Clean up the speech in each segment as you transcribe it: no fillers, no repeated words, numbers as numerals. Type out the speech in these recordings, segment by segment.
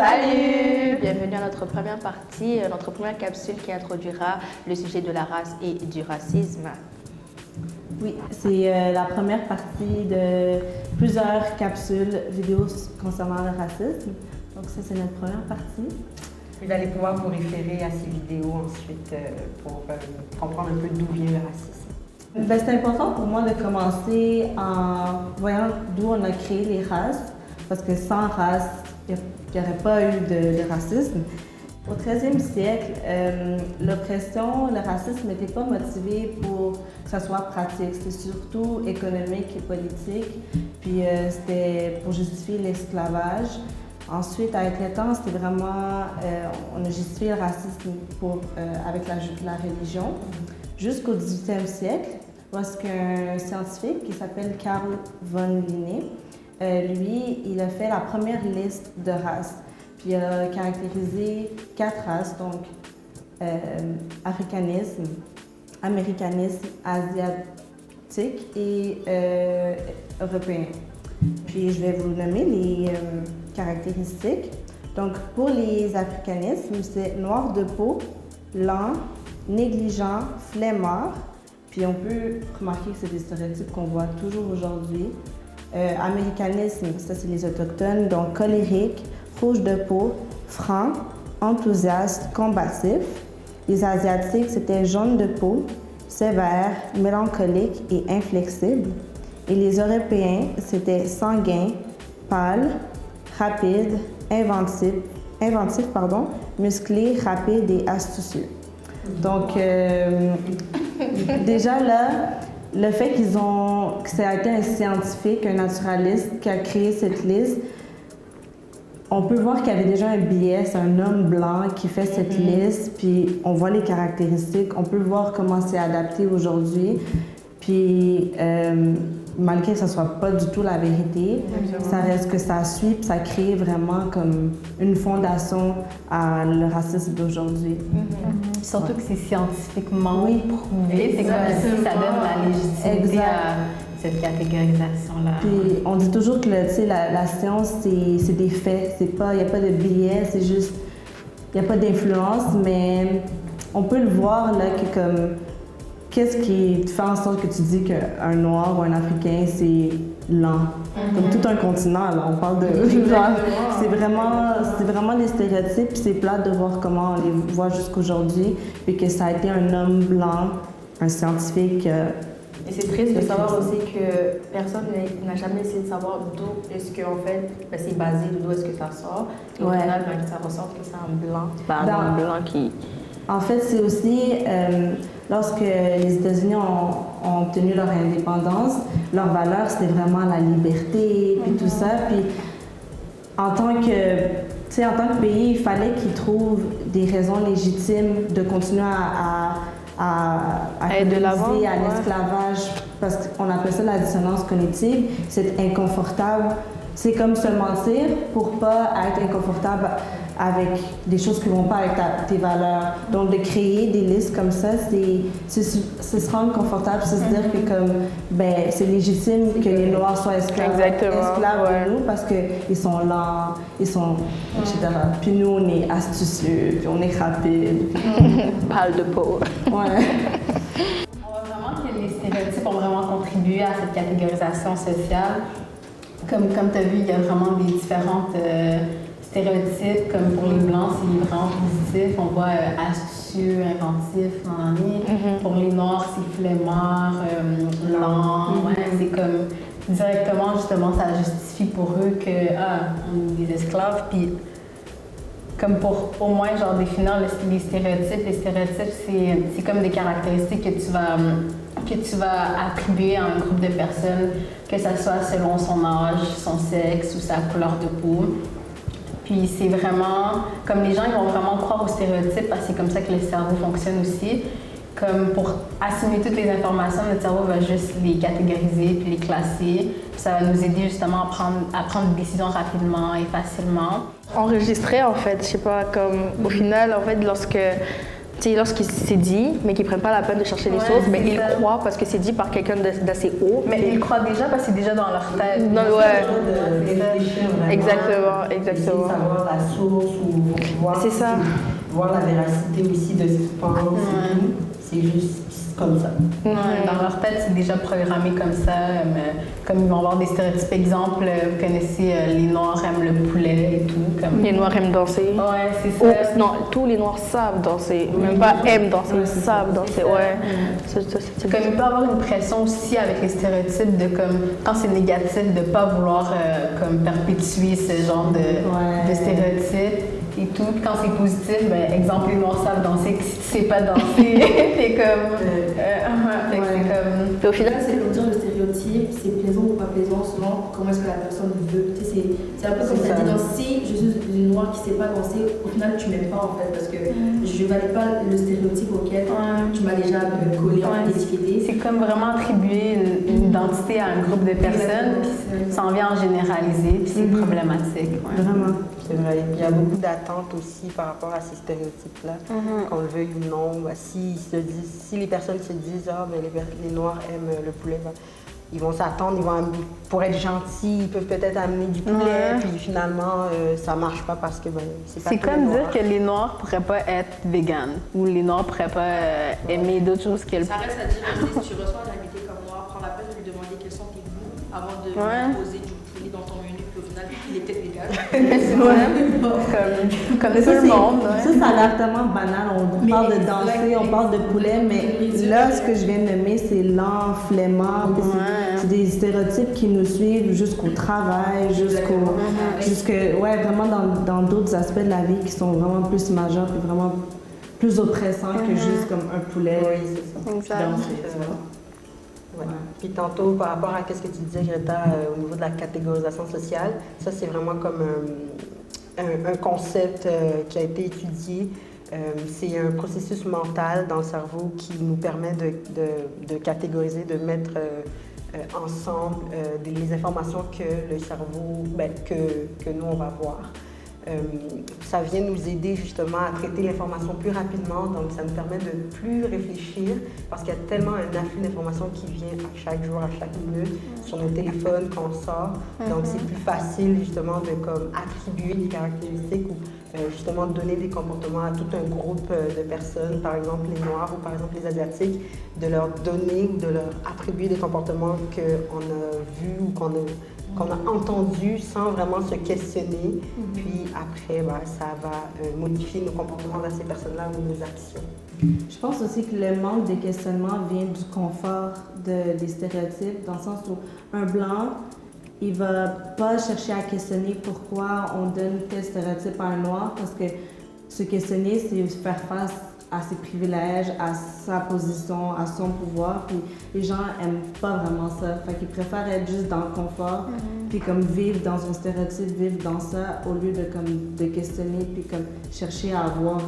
Salut! Bienvenue à notre première partie, notre première capsule qui introduira le sujet de la race et du racisme. Oui, c'est la première partie de plusieurs capsules vidéo concernant le racisme. Donc ça, c'est notre première partie. Vous allez pouvoir vous référer à ces vidéos ensuite pour comprendre un peu d'où vient le racisme. C'est important pour moi de commencer en voyant d'où on a créé les races, parce que sans race, il n'y aurait pas eu de racisme. Au 13e siècle, l'oppression, le racisme n'était pas motivé pour que ça soit pratique, c'était surtout économique et politique, puis c'était pour justifier l'esclavage. Ensuite, avec le temps, c'était vraiment, on a justifié le racisme avec la religion, jusqu'au 18e siècle, parce qu'un scientifique qui s'appelle Carl von Linné, lui, il a fait la première liste de races. Puis il a caractérisé 4 races, donc africanisme, américanisme, asiatique et européen. Puis je vais vous nommer les caractéristiques. Donc pour les africanismes, c'est noir de peau, lent, négligent, flemmard. Puis on peut remarquer que c'est des stéréotypes qu'on voit toujours aujourd'hui. Américanisme, ça c'est les autochtones, donc colérique, rouge de peau, franc, enthousiaste, combatif. Les asiatiques, c'était jaune de peau, sévère, mélancolique et inflexible. Et les européens, c'était sanguin, pâle, rapide, inventif, musclé, rapide et astucieux. Donc, déjà là, le fait que ça a été un scientifique, un naturaliste qui a créé cette liste, on peut voir qu'il y avait déjà un biais, c'est un homme blanc qui fait cette liste, puis on voit les caractéristiques, on peut voir comment c'est adapté aujourd'hui, puis malgré que ça soit pas du tout la vérité, ça reste que ça suit, puis ça crée vraiment comme une fondation à le racisme d'aujourd'hui. Surtout que c'est scientifiquement prouvé, c'est comme si ça donne la légitimité à cette catégorisation-là. Puis on dit toujours que la science, c'est des faits, il n'y a pas de biais, c'est juste, il n'y a pas d'influence, mais on peut le voir là, que comme, qu'est-ce qui fait en sorte que tu dis qu'un Noir ou un Africain, c'est lent? Comme tout un continent, là, on parle de... c'est vraiment des stéréotypes, puis c'est plate de voir comment on les voit jusqu'aujourd'hui, puis que ça a été un homme blanc, un scientifique... Et c'est triste de savoir aussi que personne n'a jamais essayé de savoir d'où est-ce que, en fait, c'est basé, d'où est-ce que ça sort. Et au final, ça ressort que c'est un blanc. Un blanc qui... En fait, c'est aussi, lorsque les États-Unis ont obtenu leur indépendance, leur valeur, c'était vraiment la liberté, puis tout ça. Puis, en tant que pays, il fallait qu'ils trouvent des raisons légitimes de continuer à de l'avant, à l'esclavage, parce qu'on appelle ça la dissonance cognitive. C'est inconfortable. C'est comme se mentir pour pas être inconfortable avec des choses qui vont pas avec tes valeurs. Donc, de créer des listes comme ça, c'est se rendre confortable, c'est se dire que comme, c'est légitime que les Noirs soient esclaves de nous parce qu'ils sont lents, etc. Puis nous, on est astucieux, puis on est rapide. Pâle de peau. On voit vraiment que les stéréotypes ont vraiment contribué à cette catégorisation sociale. Comme tu as vu, il y a vraiment des différentes stéréotypes, comme pour les Blancs, c'est vraiment positif. On voit astucieux, inventif, Pour les Noirs, c'est flemmard, lent. C'est comme directement, justement, ça justifie pour eux qu'on est des esclaves. Puis, comme pour au moins genre définir les stéréotypes, c'est comme des caractéristiques que tu vas attribuer à un groupe de personnes, que ça soit selon son âge, son sexe ou sa couleur de peau. Puis c'est vraiment, comme les gens ils vont vraiment croire aux stéréotypes parce que c'est comme ça que le cerveau fonctionne aussi. Comme pour assimiler toutes les informations, notre cerveau va juste les catégoriser puis les classer. Ça va nous aider justement à prendre des décisions rapidement et facilement. Enregistrer en fait, je sais pas, comme au final en fait lorsque lorsqu'il s'est dit, mais qu'ils ne prennent pas la peine de chercher les sources, mais ils croient parce que c'est dit par quelqu'un d'assez haut. Mais ils croient déjà parce que c'est déjà dans leur tête. Non, De réfléchir vraiment. Exactement. Essayer de savoir la source ou voir, voir la véracité aussi de ce qu'ils pensent. C'est juste comme ça. Dans leur tête, c'est déjà programmé comme ça. Comme ils vont avoir des stéréotypes. Exemple, vous connaissez les Noirs aiment le poulet et tout. Comme... Les Noirs aiment danser. Ouais, c'est ça. Non, tous les Noirs savent danser. Même pas aiment danser, ils savent danser. Ouais. Comme il peut avoir une pression aussi avec les stéréotypes de comme quand c'est négatif de pas vouloir comme perpétuer ce genre de stéréotypes et tout. Puis quand c'est positif, ben exemple les Noirs savent danser, que si tu sais pas danser, t'es comme. Et au final, c'est comme dire le stéréotype, c'est plaisant ou pas plaisant selon comment est-ce que la personne veut. C'est un peu comme tu as dit, si je suis une noire qui ne sait pas danser, au final tu m'aimes pas en fait parce que je ne valide pas le stéréotype auquel tu m'as déjà collé, étiqueté. C'est comme vraiment attribuer une identité à un groupe de personnes, puis ça en vient en généraliser, puis c'est problématique. Vraiment. C'est vrai. Il y a beaucoup d'attentes aussi par rapport à ces stéréotypes-là, qu'on le veuille ou non. Bah, si les personnes se disent les Noirs aiment le poulet, bah, ils vont s'attendre, pour être gentils, ils peuvent peut-être amener du poulet, puis finalement, ça marche pas parce que c'est pas C'est tous les comme dire Noirs. que les Noirs pourraient pas être véganes ou les Noirs pourraient pas aimer d'autres choses que le Ça reste à dire, si tu reçois un invité comme moi, prends la peine de lui demander quels sont tes goûts avant de lui poser du poulet dans ton menu, puis au final, il est peut-être végan. comme tout le monde. Ça a l'air tellement banal. On parle de danser, on parle de poulet, mais là, ce que je viens de nommer, c'est l'enflement. C'est des stéréotypes qui nous suivent jusqu'au travail, vraiment dans d'autres aspects de la vie qui sont vraiment plus majeurs et vraiment plus oppressants que juste comme un poulet. Oui, c'est ça. Ouais. Puis tantôt, par rapport à ce que tu disais, Greta, au niveau de la catégorisation sociale, ça c'est vraiment comme un concept qui a été étudié. C'est un processus mental dans le cerveau qui nous permet de catégoriser, de mettre ensemble les informations que le cerveau, que nous on va voir. Ça vient nous aider justement à traiter l'information plus rapidement, donc ça nous permet de plus réfléchir parce qu'il y a tellement un afflux d'informations qui vient à chaque jour, à chaque minute, sur nos téléphones quand on sort. Donc c'est plus facile justement de attribuer des caractéristiques ou justement donner des comportements à tout un groupe de personnes, par exemple les Noirs ou par exemple les Asiatiques, de leur donner ou de leur attribuer des comportements qu'on a vus ou qu'on a entendu sans vraiment se questionner, puis après, ça va modifier nos comportements de ces personnes-là ou nos actions. Je pense aussi que le manque de questionnement vient du confort des stéréotypes, dans le sens où un Blanc, il va pas chercher à questionner pourquoi on donne tel stéréotype à un Noir, parce que se questionner, c'est faire face à ses privilèges, à sa position, à son pouvoir. Puis les gens aiment pas vraiment ça. Fait qu'ils préfèrent être juste dans le confort, puis comme vivre dans un stéréotype, vivre dans ça, au lieu de questionner, puis comme chercher à avoir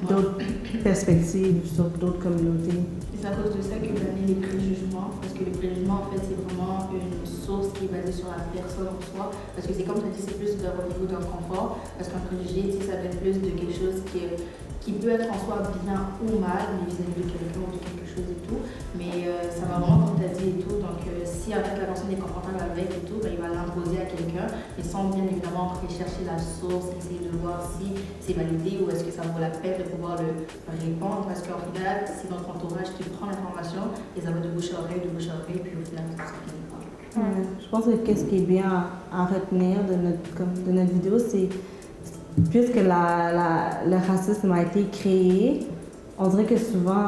d'autres perspectives sur d'autres communautés. C'est à cause de ça que l'année les préjugements, parce que le préjugement, en fait, c'est vraiment une source qui est basée sur la personne en soi. Parce que c'est comme tu as dit, c'est plus au niveau d'un confort. Parce qu'un préjugé, ça vient plus de quelque chose qui peut être en soi bien ou mal, mais vis-à-vis de quelqu'un ou de quelque chose et tout. Mais ça va vraiment, comme tu as dit et tout. Donc, si en fait la personne est confortable avec et tout, il va l'imposer à quelqu'un, mais sans bien évidemment aller chercher la source, essayer de voir si c'est validé ou est-ce que ça vaut la peine de pouvoir le répondre. Parce qu'au final, si notre entourage qui prend l'information, et ça va de bouche à oreille, puis au final, ça finit pas. Je pense que ce qui est bien à retenir de notre vidéo, c'est puisque le racisme a été créé, on dirait que souvent,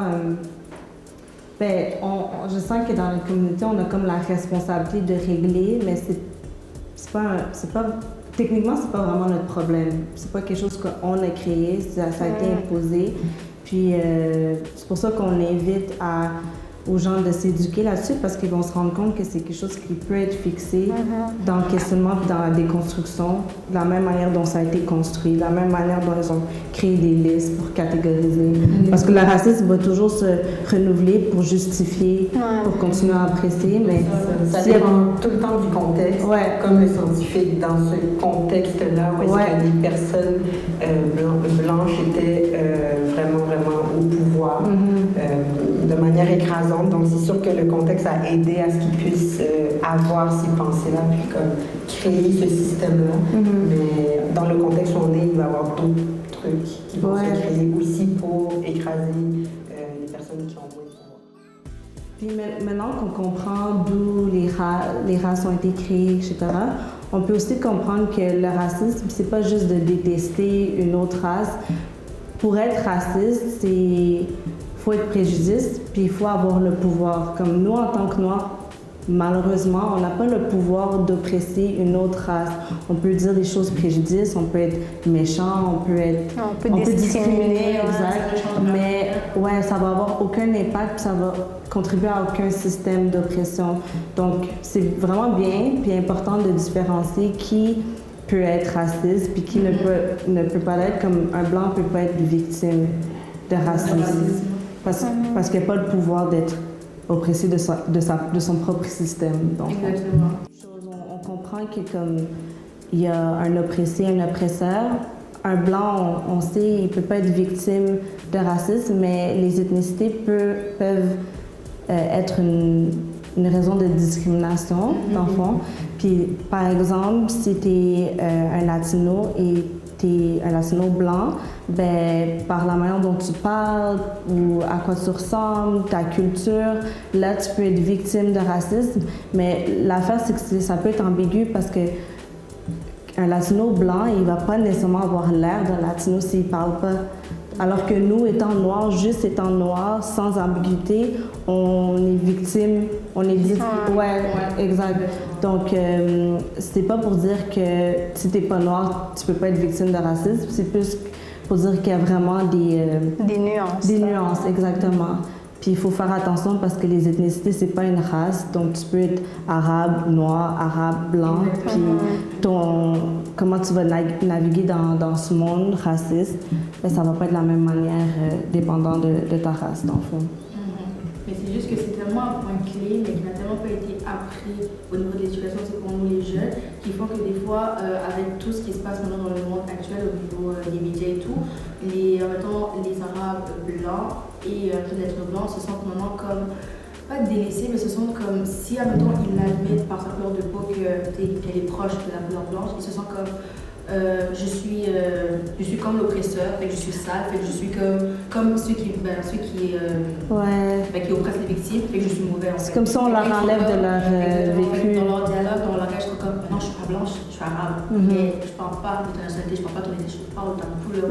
je sens que dans la communauté, on a comme la responsabilité de régler, mais techniquement, c'est pas vraiment notre problème. C'est pas quelque chose qu'on a créé, ça a été imposé. Puis c'est pour ça qu'on invite à aux gens de s'éduquer là-dessus parce qu'ils vont se rendre compte que c'est quelque chose qui peut être fixé dans le questionnement et dans la déconstruction, de la même manière dont ça a été construit, de la même manière dont ils ont créé des listes pour catégoriser. Parce que le racisme va toujours se renouveler pour justifier, pour continuer à oppresser, mais ça dépend tout le temps du contexte. Ouais. Comme le scientifique, dans ce contexte-là, où est-ce que les personnes blanches étaient vraiment au pouvoir de manière écrasante. Donc, c'est sûr que le contexte a aidé à ce qu'ils puissent avoir ces pensées-là, puis comme créer ce système-là. Mais dans le contexte où on est, il va y avoir d'autres trucs qui vont se créer aussi pour écraser les personnes qui ont moins de pouvoir. Puis maintenant qu'on comprend d'où les races ont été créées, etc., on peut aussi comprendre que le racisme, c'est pas juste de détester une autre race. Pour être raciste, faut être préjudice, puis il faut avoir le pouvoir. Comme nous, en tant que Noirs, malheureusement, on n'a pas le pouvoir d'oppresser une autre race. On peut dire des choses préjudices, on peut être méchant, on peut discriminer, exact. Mais ça va avoir aucun impact, puis ça va contribuer à aucun système d'oppression. Donc, c'est vraiment bien, puis important de différencier qui peut être raciste, puis qui ne peut pas l'être, comme un blanc ne peut pas être victime de racisme. Parce qu'il n'a pas le pouvoir d'être oppressé de son propre système. Donc, exactement. On comprend que comme il y a un oppressé, un oppresseur. Un blanc, on sait, il ne peut pas être victime de racisme, mais les ethnicités peuvent être une raison de discrimination, dans le fond. Puis, par exemple, si tu es un latino et tu es un latino blanc, ben, par la manière dont tu parles ou à quoi tu ressembles, ta culture, là, tu peux être victime de racisme. Mais l'affaire, c'est que ça peut être ambigu parce que un latino blanc, il va pas nécessairement avoir l'air d'un latino s'il parle pas. Alors que nous, étant noirs, juste étant noirs, sans ambiguïté, on est victime. Exact. Donc, c'est pas pour dire que si t'es pas noir, tu peux pas être victime de racisme. C'est plus pour dire qu'il y a vraiment des nuances. Des nuances, exactement. Puis il faut faire attention parce que les ethnicités, c'est pas une race. Donc tu peux être arabe, noir, arabe, blanc. Puis comment tu vas naviguer dans ce monde raciste, ben, ça va pas être de la même manière dépendant de ta race, dans le fond. Mais c'est juste que c'est tellement un point clé, mais qui n'a tellement pas été appris au niveau de l'éducation, c'est pour nous les jeunes, qui font que des fois, avec tout ce qui se passe maintenant dans le monde actuel au niveau des médias et tout, les Arabes blancs et les êtres blancs se sentent maintenant comme, pas délaissés, mais se sentent comme si, admettons, ils l'admettent par sa couleur de peau qu'elle est proche de la couleur blanche, ils se sentent comme je suis comme l'oppresseur, fait que je suis sale, fait que je suis comme ceux qui oppressent les victimes, fait que je suis mauvais en fait. C'est comme si on leur enlève de leur vécu. Dans leur dialogue, dans leur langage, je suis comme non, je suis pas blanche, je suis arabe, mais je parle pas de ta nationalité, je parle pas de ton ethnie, je parle de ta couleur.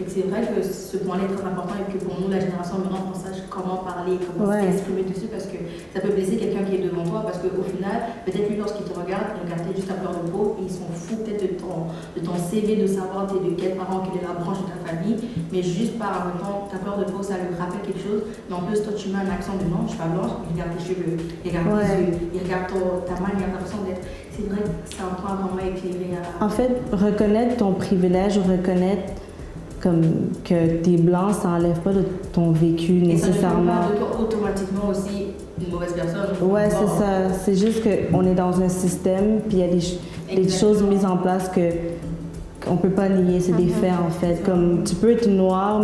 Fait que c'est vrai que ce point-là est très important et que pour nous, la génération maintenant, on sache comment parler, comment s'exprimer dessus parce que ça peut blesser quelqu'un qui est devant toi parce qu'au final, peut-être lui, lorsqu'il te regarde, il regarde juste ta couleur de peau et ils sont fous peut-être de ton CV, de savoir t'es de quel parent, quelle est la branche de ta famille, mais juste par en même temps, ta peur de peau, ça lui rappelle quelque chose. Mais en plus, toi, tu mets un accent de non, je suis pas blanche, il regarde tes cheveux, il regarde tes yeux, il regarde ta manière, ta façon d'être. C'est vrai que c'est un point vraiment éclairé à... En fait, reconnaître ton privilège ou reconnaître comme que t'es blanc, ça enlève pas de ton vécu nécessairement. Et ça ne fait pas de toi automatiquement aussi une mauvaise personne. Ouais, c'est ça. C'est juste qu'on est dans un système, puis il y a des choses mises en place qu'on peut pas nier, c'est des faits en fait. Comme tu peux être noir,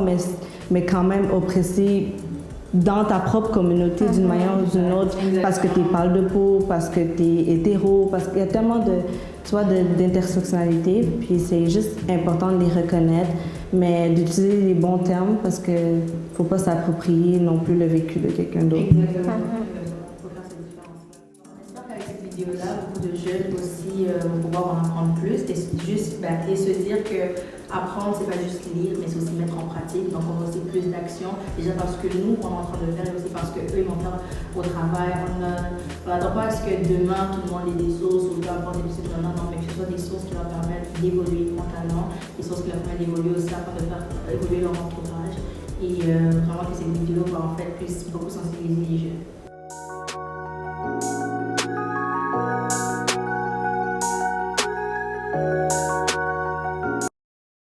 mais quand même oppressé dans ta propre communauté d'une manière ou d'une autre, parce que tu es pâle de peau, parce que tu es hétéro, parce qu'il y a tellement d'intersectionnalité, puis c'est juste important de les reconnaître, mais d'utiliser les bons termes parce que faut pas s'approprier non plus le vécu de quelqu'un d'autre. Exactement. Il faut faire cette différence. J'espère qu'avec cette vidéo-là, beaucoup de jeunes aussi vont pouvoir en apprendre plus et se dire que apprendre, c'est pas juste lire, mais c'est aussi mettre en pratique. Donc, on a aussi plus d'action. Déjà parce que nous, on est en train de le faire, et aussi parce qu'eux, ils vont faire au travail. On n'attend pas à ce que demain, tout le monde ait des sources ou peu importe des sources, non, mais que ce soit des sources qui leur permettent d'évoluer mentalement, des sources qui leur permettent d'évoluer aussi afin de faire évoluer leur entourage. et vraiment que cette vidéo va en fait plus beaucoup sensibiliser les jeunes.